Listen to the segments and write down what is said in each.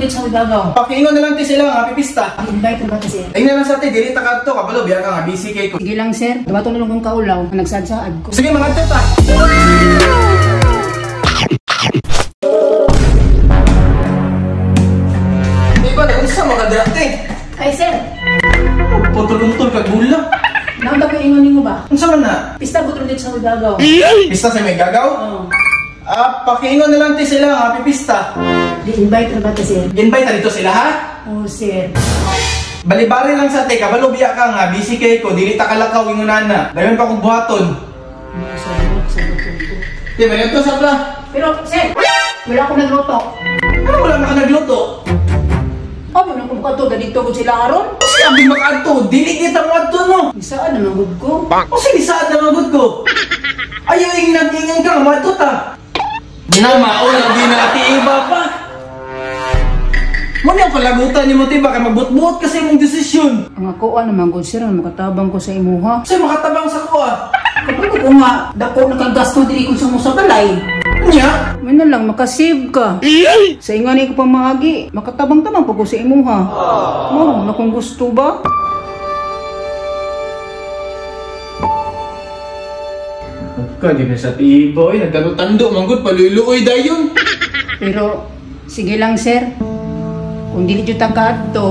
ulit sa Udagaw. Pakiingon na lang ti sila nga pipista. Invite ba sir? Ay na lang sa ti, dili ta kadto kabalo biya ka nga busy kay ko. Sige lang sir, dumato na lang kong kaulaw, nagsadsaad ko. Sige mga teta. Di ba na unsa mga dati? Ay sir, Putulong-tul kag bulang. naunta ko ingon mo ba? Unsa man na? Pista ko ulit sa Udagaw. Pista sa may gagaw? Oo. Pakiingon na lang ti sila nga pipista. Invite ba sir? Invite na dito sila ha? Oo sir. Balibari lang sa te, kabalo biya ka nga, busy kay ko, dili ta kalakaw ingunan na. Dayon pa kog buhaton. Sabot ko. Di ba to sa bla? Pero sir, wala akong nagluto. Ano wala ka nagluto? Oh, wala akong kato, ganito ko sila aron. Kasi abing makaadto, dili kita mo adto no. Isaan naman gud ko. O sige saan na magod ko? Ayaw ingan ka, madto ta. Namaon ang di na ati iba pa. Muna ang palagutan ni mo tiba kay magbutbuot kasi mong desisyon. Ang ako naman gud sir, makatabang ko sa imuha. Kasi makatabang sa ko Kapag ko nga, dako nakagasto diri ko sa mo sa balay. Nya? May na lang, makasave ka. Sa ingani ko pamahagi, makatabang-tabang pa ko sa imuha. Oh, na kung gusto ba? Ka, di na sa tiboy. Nagtando-tando, manggod, paluluoy dayon. Pero, sige lang sir. Kung dili dito to,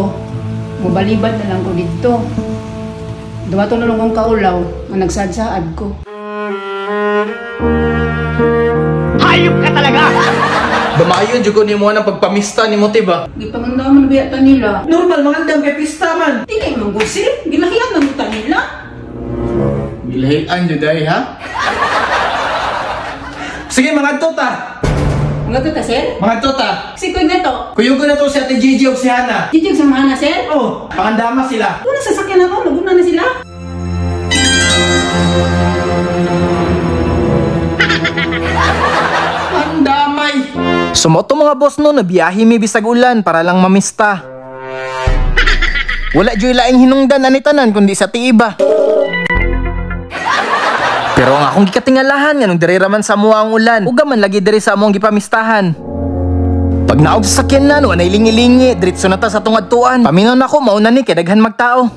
mabalibad na lang ko dito. Dumato na lang kong kaulaw, nga nagsadsaad ko. Hayop ka talaga! Damayon, jugo ni mo ng pagpamista ni mo, tiba. Di pangandaman biyata nila. Normal, mangandam kay pista man. Di kayo mong sir, ginahiyan na muta nila. Gilahian nyo dahi, ha? Sige, mga tota. Mga tuta sir? Mga tota. Si Kuy na to. Kuyog ko na to si Ate Gigi o si Hana. Jijig sa mga na sir? Oh, pangandama sila. Ano sasakyan na to? Laguna na sila? Pandamay. Sumoto mga boss no, nabiyahe mi bisag ulan para lang mamista. Wala dyo'y laing hinungdan anitanan kundi sa tiiba. Pero ang akong gikatingalahan nga nung diri raman sa mua ang ulan, uga man lagi diri sa among gipamistahan. Pag naog sa sakyan na, no, anay lingi-lingi, diretso na ta sa tungadtuan. Paminon ako, mauna ni kay daghan magtao.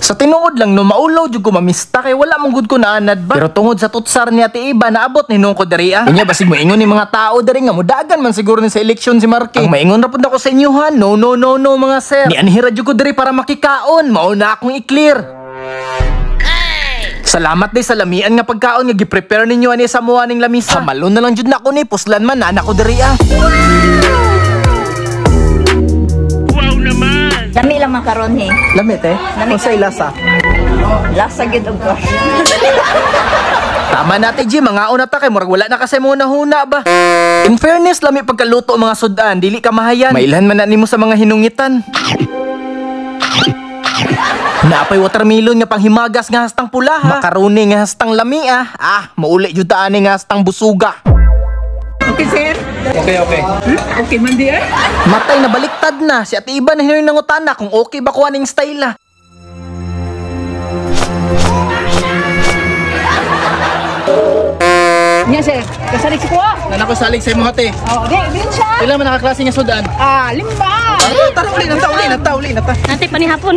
Sa tinuod lang no, maulaw jud ko mamista kay wala mong gud ko naanad ba. Pero tungod sa tutsar ni Ate Iba, naabot ni nung ko diri ah. Unya basig mo ingon ni mga tao diri nga mudagan man siguro ni sa eleksyon si Marque. Ang maingon ra pud ako sa inyo ha, no mga sir. Ni anhira jud ko diri para makikaon, mauna akong i-clear. Salamat day sa lamian nga pagkaon nga gi-prepare ninyo ani sa mua ning lamisa. Malon na lang jud na ako ni puslan man na ko diri ah. Wow naman! Lami lang makaron he. Lamit eh. Lamit Unsay lasa? Lasa gid og gosh. Tama natin G, mga una ta kay murag wala na kasi muna huna ba. In fairness, lami pagkaluto mga sudan, dili ka mahayan. Mailhan man na nimo sa mga hinungitan. Napay watermelon nga panghimagas nga hastang pula ha. Makaroni nga hastang lami ah. Mauli jud ta ani nga hastang busuga. Okay sir? Okay. Okay man di eh? Matay na baliktad na. Si Ate Iba na hinuy nangutana kung okay ba kuha ning style ah. Nya sir, kasalig si Kuya. Nana ko salig sa imo ate. Oh, din siya. Sila man nakaklase nga sudan. 5. Tara uli na ta. Nanti panihapon.